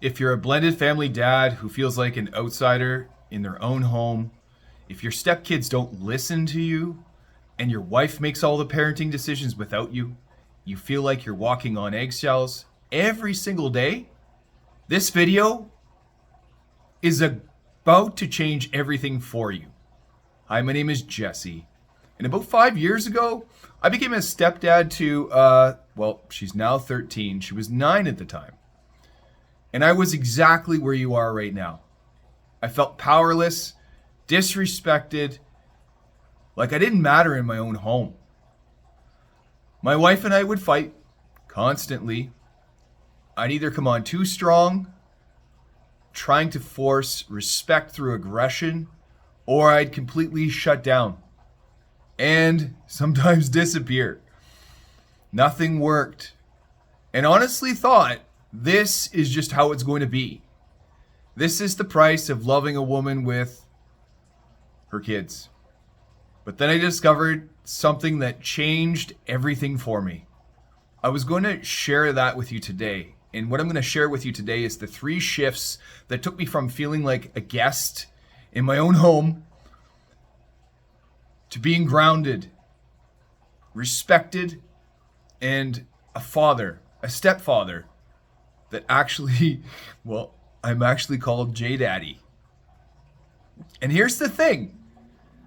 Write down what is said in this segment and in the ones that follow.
If you're a blended family dad who feels like an outsider in their own home, if your stepkids don't listen to you, and your wife makes all the parenting decisions without you, you feel like you're walking on eggshells every single day, this video is about to change everything for you. Hi, my name is Jesse. And about 5 years ago, I became a stepdad to, she's now 13. She was 9 at the time. And I was exactly where you are right now. I felt powerless, disrespected, like I didn't matter in my own home. My wife and I would fight constantly. I'd either come on too strong, trying to force respect through aggression, or I'd completely shut down and sometimes disappear. Nothing worked. And honestly thought, this is just how it's going to be. This is the price of loving a woman with her kids. But then I discovered something that changed everything for me. I was going to share that with you today. And what I'm going to share with you today is the 3 shifts that took me from feeling like a guest in my own home to being grounded, respected, and a father, a stepfather that actually, I'm actually called J Daddy. And here's the thing.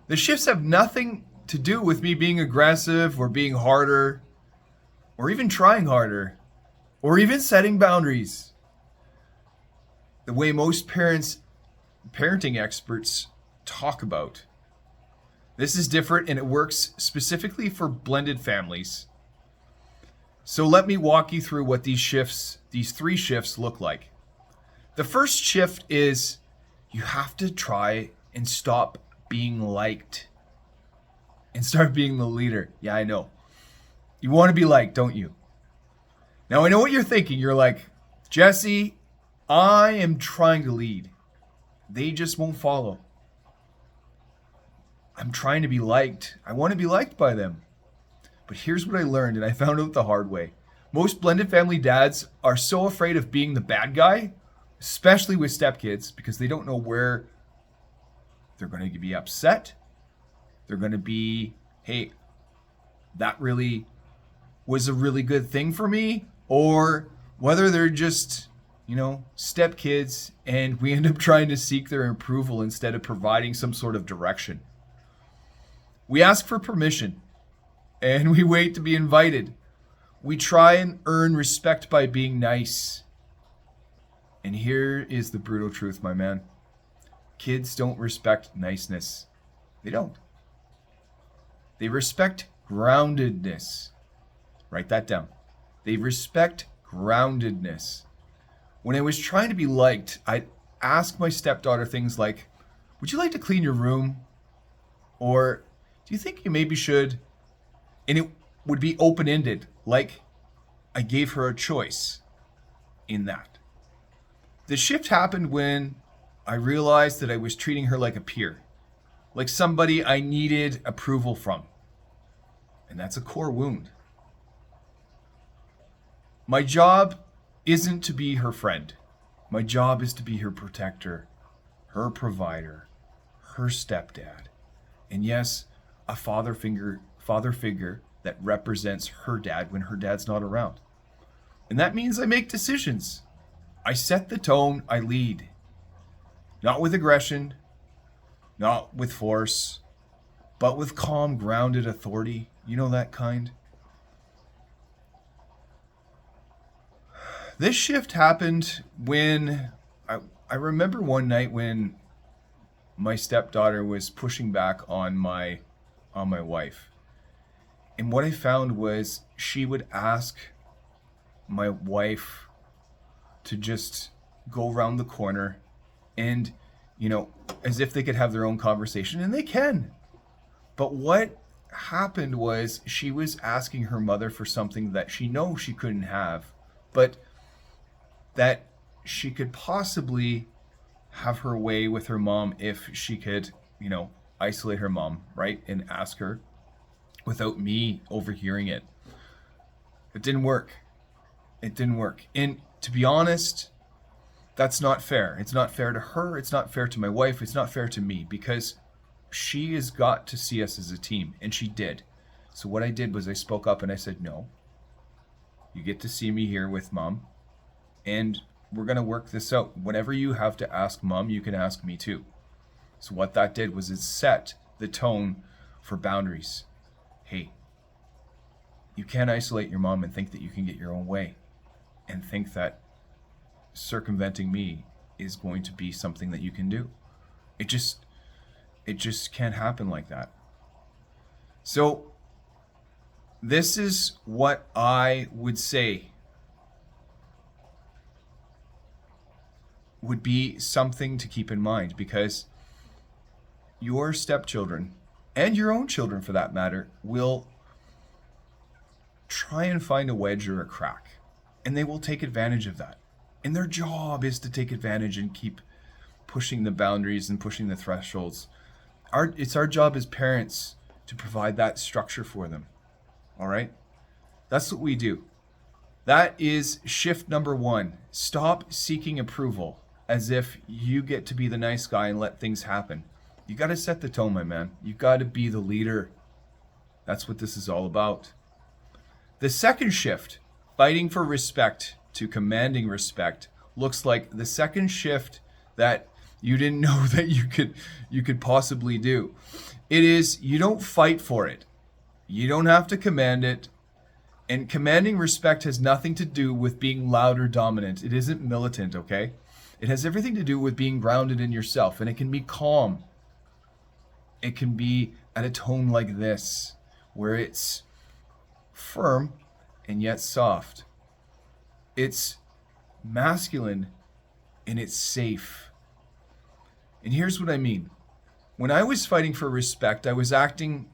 The shifts have nothing to do with me being aggressive or being harder or even trying harder or even setting boundaries. The way most parenting experts talk about. This is different and it works specifically for blended families. So let me walk you through what these 3 shifts look like. The first shift is you have to try and stop being liked and start being the leader. Yeah, I know. You want to be liked, don't you? Now, I know what you're thinking. You're like, Jesse, I am trying to lead. They just won't follow. I'm trying to be liked. I want to be liked by them. But here's what I learned, and I found out the hard way. Most blended family dads are so afraid of being the bad guy, especially with stepkids, because they don't know where they're going to be upset. They're going to be, hey, that really was a really good thing for me. Or whether they're just, stepkids and we end up trying to seek their approval instead of providing some sort of direction. We ask for permission and we wait to be invited. We try and earn respect by being nice. And here is the brutal truth, my man. Kids don't respect niceness. They don't. They respect groundedness. Write that down. They respect groundedness. When I was trying to be liked, I'd ask my stepdaughter things like, would you like to clean your room? Or do you think you maybe should? And it would be open-ended, like I gave her a choice in that. The shift happened when I realized that I was treating her like a peer, like somebody I needed approval from. And that's a core wound. My job isn't to be her friend. My job is to be her protector, her provider, her stepdad. And yes, a father figure that represents her dad when her dad's not around. And that means I make decisions. I set the tone, I lead. Not with aggression, not with force, but with calm, grounded authority. You know that kind? This shift happened when I remember one night when my stepdaughter was pushing back on my wife. And what I found was she would ask my wife to just go around the corner and, as if they could have their own conversation, and they can. But what happened was she was asking her mother for something that she knows she couldn't have, but that she could possibly have her way with her mom if she could, isolate her mom, right? And ask her without me overhearing it. It didn't work. And to be honest, That's not fair. It's not fair to her. It's not fair to my wife. It's not fair to me, because she has got to see us as a team, and she did. So what I did was I spoke up and I said, no, you get to see me here with mom, and we're going to work this out. Whatever you have to ask mom, you can ask me too. So what that did was it set the tone for boundaries. Hey, you can't isolate your mom and think that you can get your own way and think that circumventing me is going to be something that you can do. It just can't happen like that. So this is what I would say would be something to keep in mind, because your stepchildren, and your own children for that matter, will try and find a wedge or a crack, and they will take advantage of that. And their job is to take advantage and keep pushing the boundaries and pushing the thresholds. It's our job as parents to provide that structure for them. All right? That's what we do. That is shift number 1. Stop seeking approval as if you get to be the nice guy and let things happen. You got to set the tone, my man. You got to be the leader. That's what this is all about. The second shift, fighting for respect to commanding respect, looks like the second shift that you didn't know that you could possibly do. It is, you don't fight for it. You don't have to command it. And commanding respect has nothing to do with being loud or dominant. It isn't militant, okay? It has everything to do with being grounded in yourself, and it can be calm. It can be at a tone like this, where it's firm and yet soft. It's masculine and it's safe. And here's what I mean. When I was fighting for respect, I was acting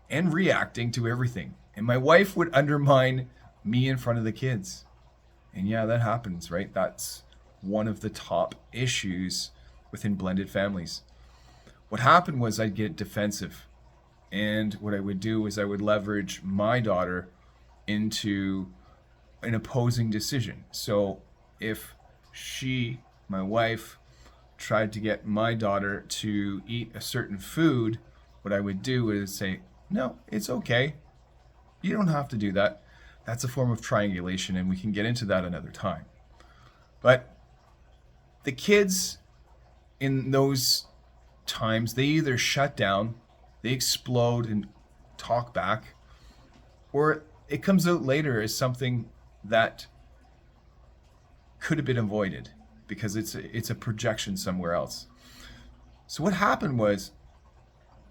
and reacting to everything. And my wife would undermine me in front of the kids. And yeah, that happens, right? That's one of the top issues within blended families. What happened was I'd get defensive. And what I would do is I would leverage my daughter into an opposing decision. So if she, my wife, tried to get my daughter to eat a certain food, what I would do is say, no, it's okay. You don't have to do that. That's a form of triangulation, and we can get into that another time. But the kids in those times, they either shut down, they explode and talk back, or it comes out later as something that could have been avoided because it's a projection somewhere else. So what happened was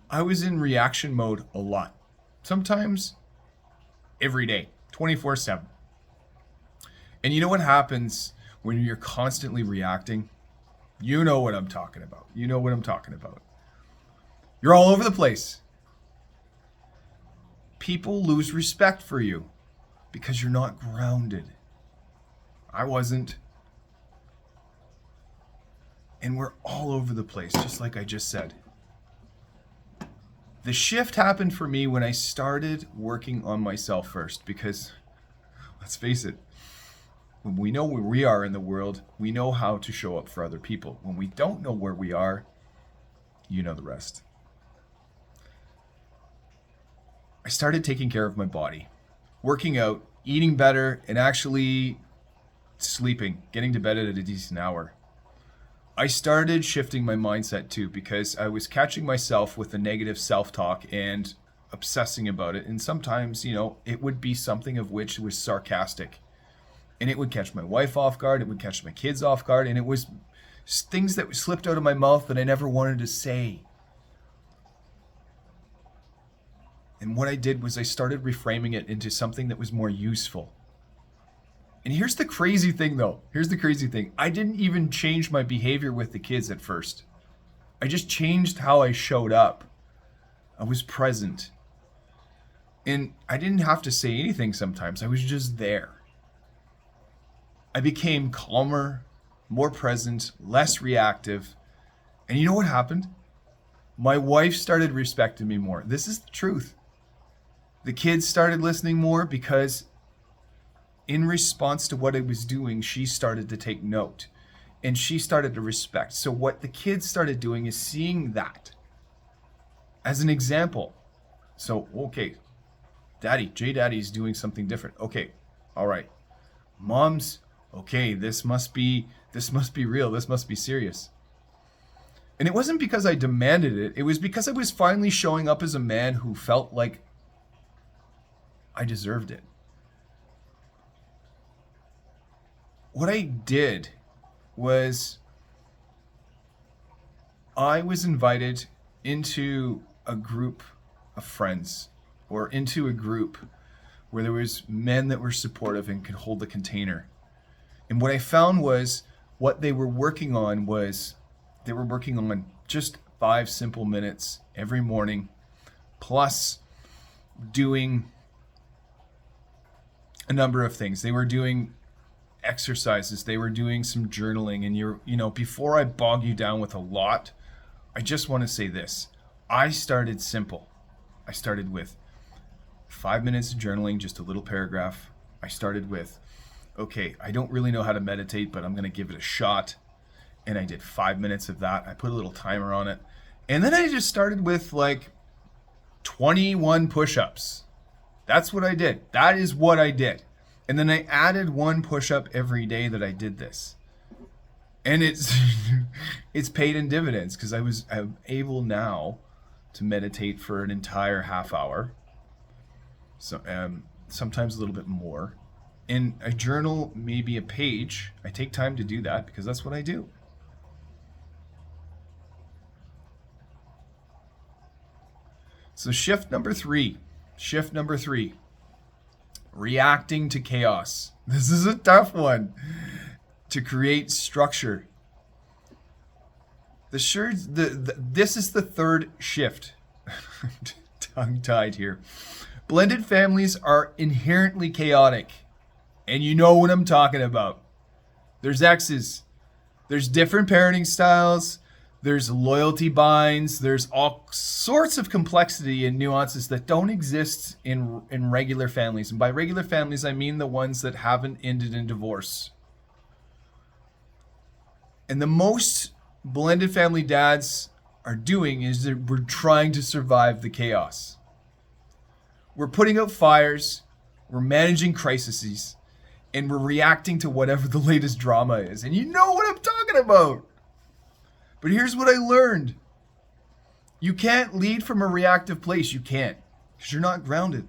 I was in reaction mode a lot. Sometimes every day, 24/7. And you know what happens when you're constantly reacting? You know what I'm talking about. You know what I'm talking about. You're all over the place. People lose respect for you because you're not grounded. I wasn't. And we're all over the place, just like I just said. The shift happened for me when I started working on myself first, because let's face it, when we know where we are in the world, we know how to show up for other people. When we don't know where we are, you know the rest. I started taking care of my body, working out, eating better, and actually sleeping, getting to bed at a decent hour. I started shifting my mindset too, because I was catching myself with the negative self-talk and obsessing about it. And sometimes, it would be something of which was sarcastic. And it would catch my wife off guard. It would catch my kids off guard. And it was things that slipped out of my mouth that I never wanted to say. And what I did was I started reframing it into something that was more useful. And here's the crazy thing, though. Here's the crazy thing. I didn't even change my behavior with the kids at first. I just changed how I showed up. I was present. And I didn't have to say anything sometimes. I was just there. I became calmer, more present, less reactive. And you know what happened? My wife started respecting me more. This is the truth. The kids started listening more because in response to what I was doing, she started to take note. And she started to respect. So what the kids started doing is seeing that as an example. So, okay, J Daddy's doing something different. Okay, all right. Mom's, okay, this must be real. This must be serious. And it wasn't because I demanded it. It was because I was finally showing up as a man who felt like I deserved it. What I did was I was invited into a group of friends, or into a group where there was men that were supportive and could hold the container. And what I found was what they were working on was they were working on just 5 simple minutes every morning, plus doing a number of things. They were doing exercises, they were doing some journaling. And before I bog you down with a lot, I just want to say this. I started simple. I started with 5 minutes of journaling, just a little paragraph. I started with, okay, I don't really know how to meditate, but I'm going to give it a shot. And I did 5 minutes of that. I put a little timer on it. And then I just started with like 21 push-ups. That's what I did. That is what I did. And then I added 1 push-up every day that I did this. And it's paid in dividends, because I'm able now to meditate for an entire half hour. So sometimes a little bit more. And I journal maybe a page. I take time to do that because that's what I do. So shift number three, reacting to chaos. This is a tough one. To create structure. This is the third shift. Tongue-tied here. Blended families are inherently chaotic. And you know what I'm talking about. There's exes. There's different parenting styles. There's loyalty binds. There's all sorts of complexity and nuances that don't exist in regular families. And by regular families, I mean the ones that haven't ended in divorce. And the most blended family dads are doing is that we're trying to survive the chaos. We're putting out fires, we're managing crises, and we're reacting to whatever the latest drama is. And you know what I'm talking about. But here's what I learned. You can't lead from a reactive place. You can't, because you're not grounded.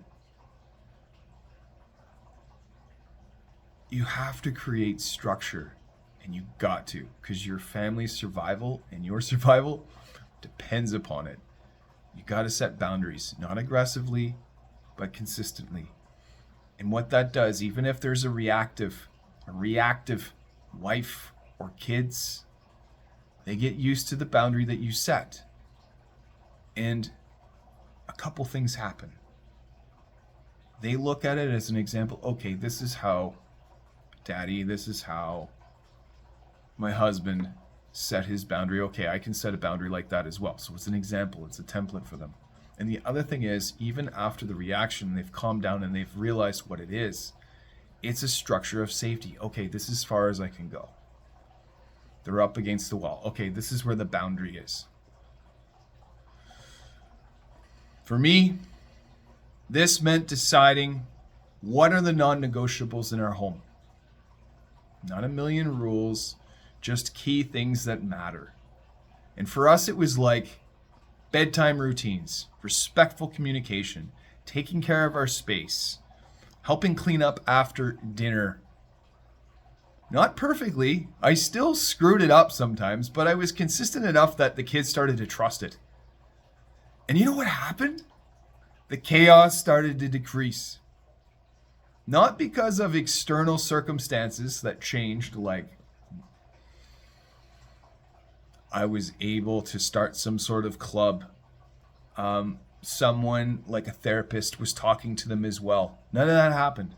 You have to create structure. And you got to, because your family's survival and your survival depends upon it. You got to set boundaries, not aggressively, but consistently. And what that does, even if there's a reactive wife or kids, they get used to the boundary that you set. And a couple things happen. They look at it as an example. Okay, this is how Daddy, this is how my husband set his boundary. Okay, I can set a boundary like that as well. So it's an example, it's a template for them. And the other thing is, even after the reaction, they've calmed down and they've realized what it is. It's a structure of safety. Okay, this is as far as I can go. They're up against the wall. Okay, this is where the boundary is. For me, this meant deciding what are the non-negotiables in our home. Not a million rules, just key things that matter. And for us, it was like bedtime routines, respectful communication, taking care of our space, helping clean up after dinner. Not perfectly. I still screwed it up sometimes, but I was consistent enough that the kids started to trust it. And you know what happened? The chaos started to decrease. Not because of external circumstances that changed, like I was able to start some sort of club. Someone, like a therapist, was talking to them as well. None of that happened.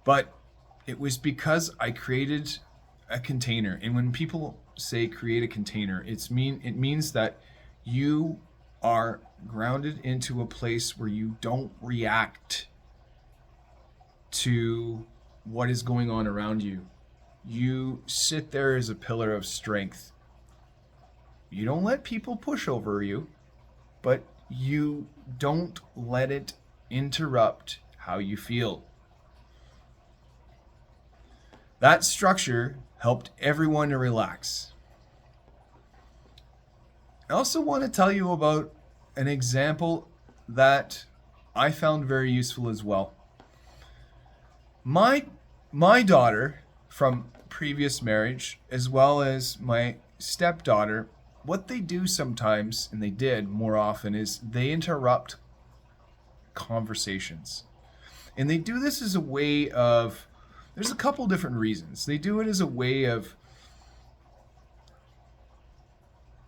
But it was because I created a container. And when people say create a container, it means that you are grounded into a place where you don't react to what is going on around you. You sit there as a pillar of strength. You don't let people push over you, but you don't let it interrupt how you feel. That structure helped everyone to relax. I also want to tell you about an example that I found very useful as well. My daughter from previous marriage, as well as my stepdaughter, what they do sometimes, and they did more often, is they interrupt conversations. And they do this as a way of, there's a couple different reasons. They do it as a way of,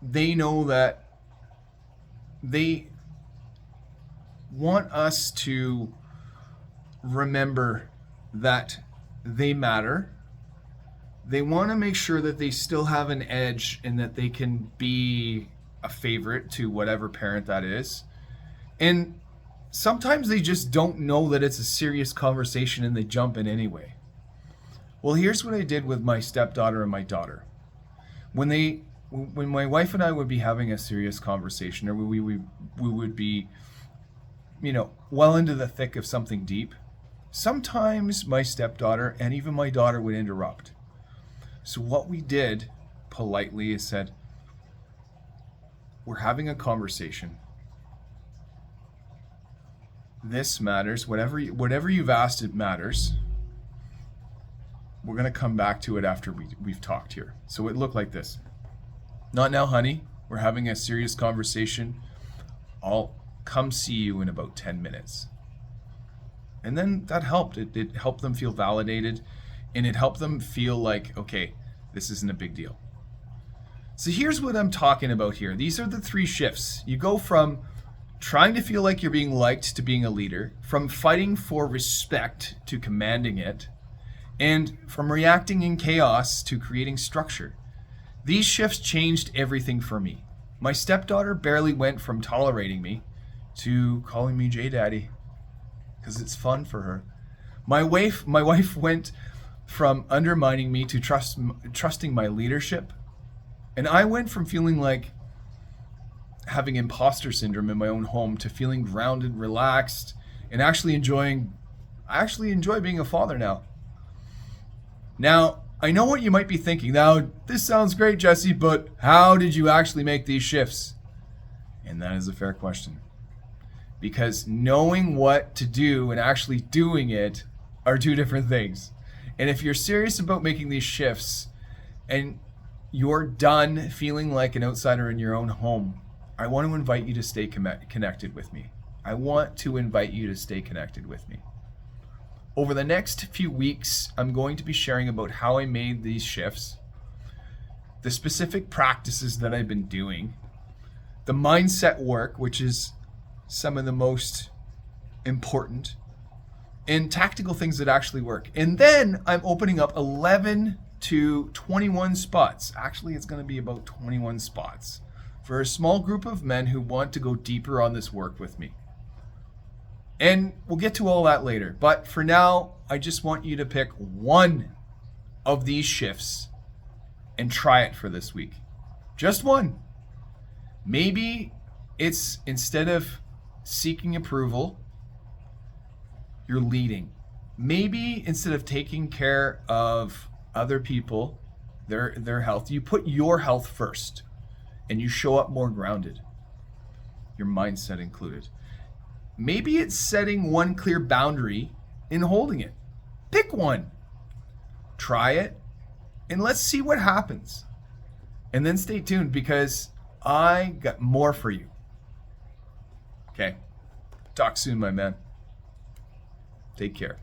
they know that they want us to remember that they matter. They want to make sure that they still have an edge and that they can be a favorite to whatever parent that is. And sometimes they just don't know that it's a serious conversation and they jump in anyway. Well, here's what I did with my stepdaughter and my daughter. When my wife and I would be having a serious conversation, or we would be, well into the thick of something deep, sometimes my stepdaughter and even my daughter would interrupt. So what we did politely is said, we're having a conversation. This matters. Whatever you've asked, it matters. We're going to come back to it after we've talked here. So it looked like this. Not now, honey. We're having a serious conversation. I'll come see you in about 10 minutes. And then that helped. It helped them feel validated, and it helped them feel like, okay, this isn't a big deal. So here's what I'm talking about here. These are the 3 shifts. You go from trying to feel like you're being liked to being a leader, from fighting for respect to commanding it, and from reacting in chaos to creating structure. These shifts changed everything for me. My stepdaughter barely went from tolerating me to calling me J Daddy, because it's fun for her. My wife went from undermining me to trusting my leadership. And I went from feeling like having imposter syndrome in my own home to feeling grounded, relaxed, and I actually enjoy being a father now. Now, I know what you might be thinking. Now, this sounds great, Jesse, but how did you actually make these shifts? And that is a fair question. Because knowing what to do and actually doing it are 2 different things. And if you're serious about making these shifts and you're done feeling like an outsider in your own home, I want to invite you to stay connected with me. I want to invite you to stay connected with me. Over the next few weeks, I'm going to be sharing about how I made these shifts, the specific practices that I've been doing, the mindset work, which is some of the most important, and tactical things that actually work. And then I'm opening up 11 to 21 spots. Actually, it's going to be about 21 spots for a small group of men who want to go deeper on this work with me. And we'll get to all that later. But for now, I just want you to pick one of these shifts and try it for this week. Just one. Maybe it's, instead of seeking approval, you're leading. Maybe instead of taking care of other people, their health, you put your health first and you show up more grounded, your mindset included. Maybe it's setting one clear boundary and holding it. Pick one. Try it, and let's see what happens. And then stay tuned, because I got more for you. Okay. Talk soon, my man. Take care.